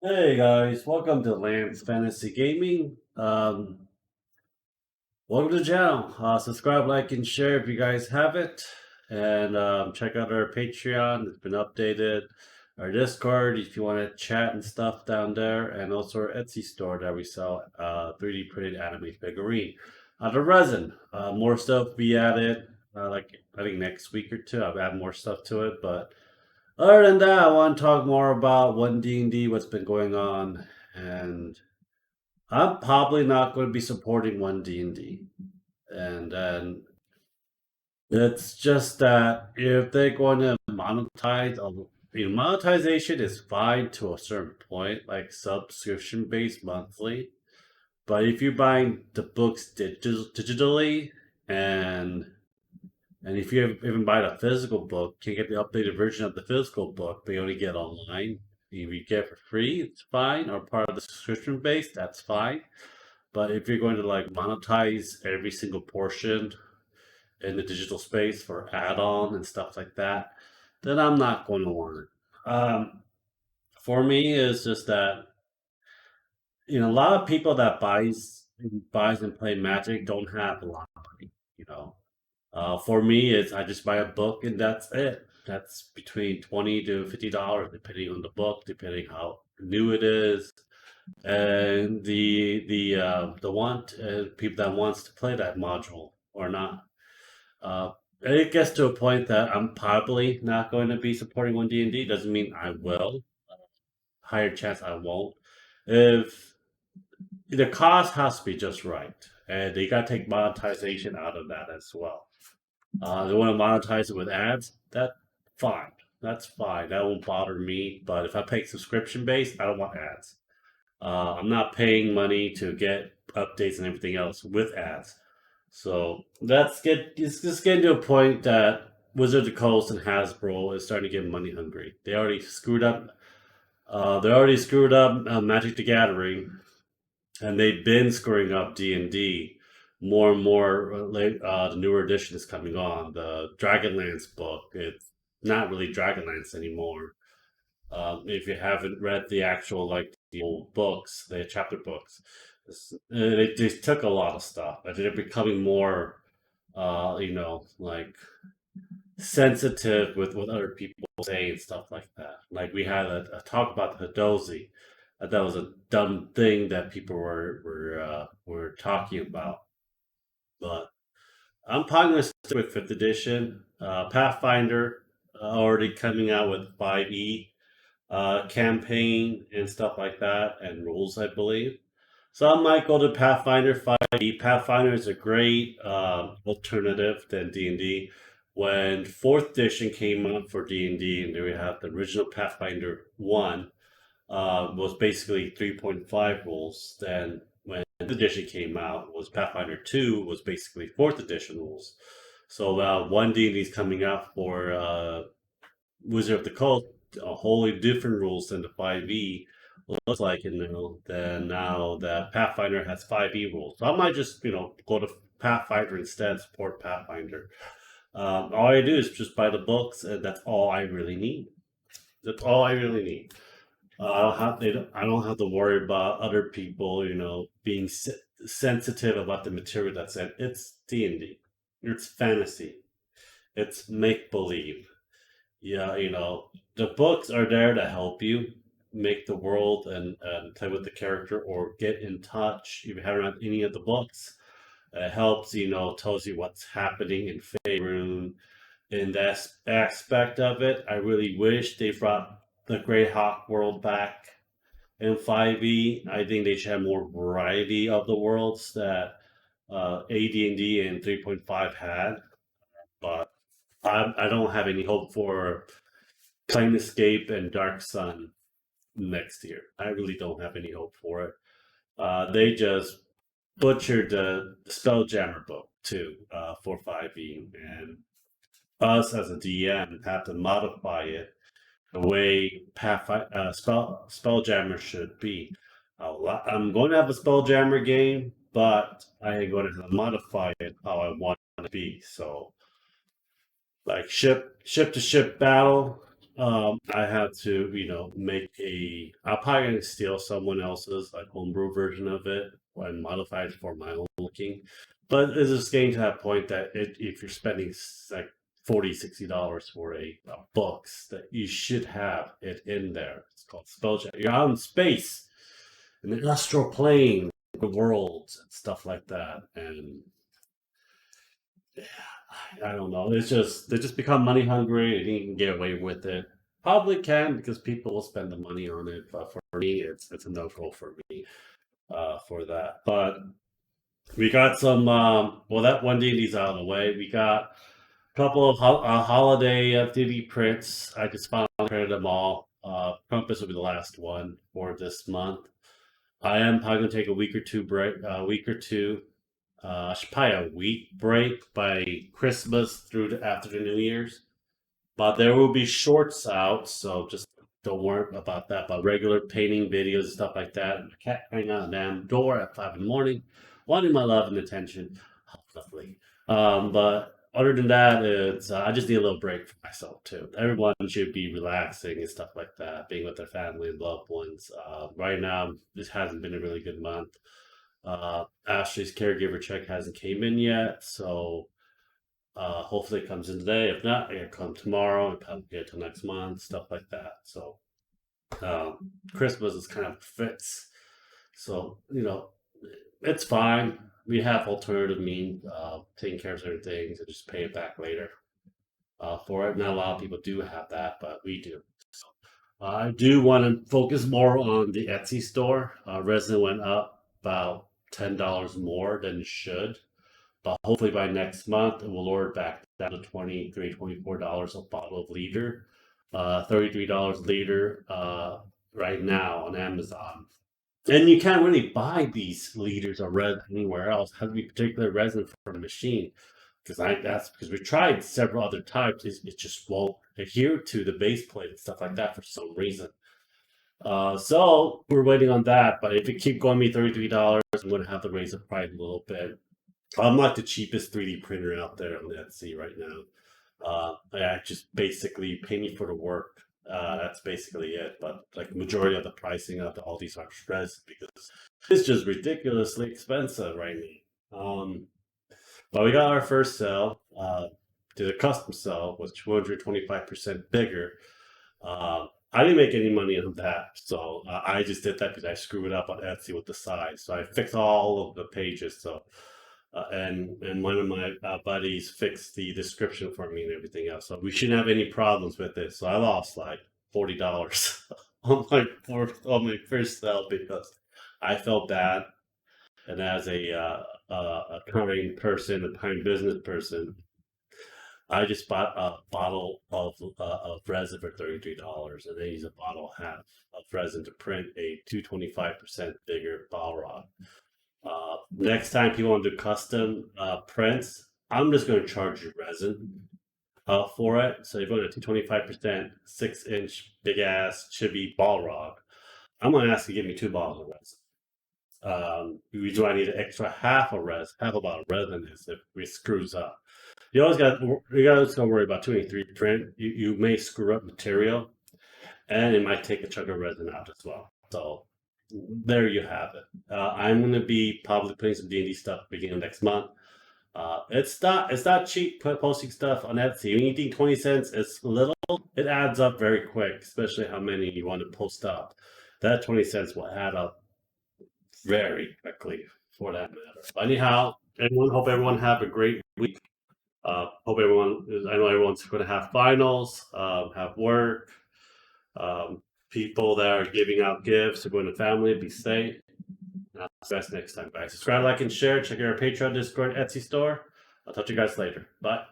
Hey guys, welcome to Lance Fantasy Gaming. Welcome to the channel. Subscribe, like, and share if you guys have it. And check out our Patreon. It's been updated. Our Discord if you want to chat and stuff down there. And also our Etsy store that we sell 3D printed anime figurine out of resin. More stuff be added. I think next week or two I'll add more stuff to it. But other than that, I want to talk more about one D&D, what's been going on, and I'm probably not going to be supporting one D&D. And then it's just that if they're going to monetize, monetization is fine to a certain point, like subscription based monthly. But if you're buying the books digitally and And if you even buy the physical book, you can get the updated version of the physical book, but you only get online. If you get it for free, it's fine, or part of the subscription base, that's fine. But if you're going to like monetize every single portion in the digital space for add-on and stuff like that, then I'm not going to want it. For me, it's just that a lot of people that buys and play Magic don't have a lot of money. You know, for me, it's I just buy a book and that's it. That's between $20 to $50, depending on the book, depending how new it is, and the want people that wants to play that module or not. Uh, and it gets to a point that I'm probably not going to be supporting one D&D. Doesn't mean I will. Higher chance I won't. If the cost has to be just right, and they got to take monetization out of that as well. They want to monetize it with ads. Fine. That's fine. That won't bother me. But if I pay subscription based, I don't want ads. I'm not paying money to get updates and everything else with ads. So it's just getting to a point that Wizards of the Coast and Hasbro is starting to get money hungry. They already screwed up. They already screwed up Magic the Gathering, and they've been screwing up D&D more and more. The newer edition is coming on. The Dragonlance book, it's not really Dragonlance anymore. If you haven't read the actual like the old books, the chapter books, they took a lot of stuff, and they're becoming more, like sensitive with what other people say and stuff like that. Like we had a talk about the Hadozi. That was a dumb thing that people were talking about. But I'm probably going to stick with fifth edition. Pathfinder already coming out with 5e campaign and stuff like that, and rules, I believe. So I might go to Pathfinder 5e. Pathfinder is a great alternative than D&D. When fourth edition came out for D&D, and there we have the original Pathfinder 1, was basically 3.5 rules. Then when the edition came out, was Pathfinder 2 was basically fourth edition rules. So 1D is coming out for Wizard of the Coast, a wholly different rules than the 5e looks like, then now that Pathfinder has 5e rules. So I might just go to Pathfinder instead, support Pathfinder. All I do is just buy the books, and that's all I really need. That's all I really need. I don't have to worry about other people, being sensitive about the material that's in. It's D&D. It's fantasy. It's make believe. Yeah, the books are there to help you make the world and play with the character or get in touch. If you haven't read any of the books, it helps, tells you what's happening in Faerun. In that aspect of it, I really wish they brought the Greyhawk world back in 5e. I think they should have more variety of the worlds that AD&D and 3.5 had. But I don't have any hope for Planescape and Dark Sun next year. I really don't have any hope for it. They just butchered the Spelljammer book too for 5e, and us as a DM have to modify it the way Spelljammer should be. I'm going to have a Spelljammer game, but I am going to modify it how I want it to be. So, like ship to ship battle, I had to, make I'm probably gonna steal someone else's like homebrew version of it and modify it for my own looking. But it's just getting to that point that if you're spending like 40, $60 for a books, that you should have it in there. It's called Spellcheck. You're out in space, in the astral plane, the worlds and stuff like that, and I don't know. It's just they just become money hungry and you can get away with it. Probably can because people will spend the money on it. But for me, it's a no go for me for that. But we got some. Well, that one D&D's out of the way. We got a couple of holiday 3D prints. I just finally printed them all. Compass will be the last one for this month. I am probably gonna take a week or two break. A week or two probably a week break by Christmas through to after the New Year's. But there will be shorts out, so just don't worry about that. But regular painting videos and stuff like that. And the cat hanging out the damn door at 5 in the morning, wanting my love and attention. Oh, lovely. But other than that, it's I just need a little break for myself too. Everyone should be relaxing and stuff like that, being with their family and loved ones. Right now, this hasn't been a really good month. Ashley's caregiver check hasn't came in yet, so hopefully it comes in today. If not, it'll come tomorrow and probably get till next month, stuff like that. So Christmas is kind of fits. So it's fine. We have alternative means taking care of certain things and just pay it back later for it. Not a lot of people do have that, but we do. I do want to focus more on the Etsy store. Resin went up about $10 more than it should. But hopefully by next month, it will lower it back down to $23, $24 a bottle of liter. $33 a liter right now on Amazon. And you can't really buy these liters of resin anywhere else. It has to be particular resin for the machine. That's because we tried several other types. It just won't adhere to the base plate and stuff like that for some reason. So we're waiting on that. But if it keep going me $33, I'm gonna have to raise the price a little bit. I'm like the cheapest 3D printer out there on Etsy right now. I just basically pay me for the work. That's basically it. But like majority of the pricing of all these are resin because it's just ridiculously expensive right now. But we got our first sale. Did a custom sale was 225% bigger. I didn't make any money on that, so I just did that because I screwed up on Etsy with the size. So I fixed all of the pages. So and one of my buddies fixed the description for me and everything else. So we shouldn't have any problems with it. So I lost like $40 on my first sale because I felt bad. And as a kind person, a kind business person, I just bought a bottle of resin for $33, and then use a bottle half of resin to print a 225% bigger ball rod. Next time people want to do custom prints, I'm just going to charge you resin for it. So if you want a 225%, 6-inch, big ass, chibi ball rod, I'm going to ask you to give me 2 bottles of resin. Do I need an extra half a bottle of resin is if it screws up. You always got to worry about 23 print. You may screw up material, and it might take a chunk of resin out as well. So there you have it. I'm going to be probably putting some D&D stuff beginning of next month. It's not cheap posting stuff on Etsy. When you think 20 cents is little, it adds up very quick, especially how many you want to post up. That 20 cents will add up very quickly for that matter. But anyhow, hope everyone have a great week. I know everyone's going to have finals, have work. People that are giving out gifts are going to family, be safe. See you guys next time, guys. Subscribe, like, and share. Check out our Patreon, Discord, Etsy store. I'll talk to you guys later. Bye.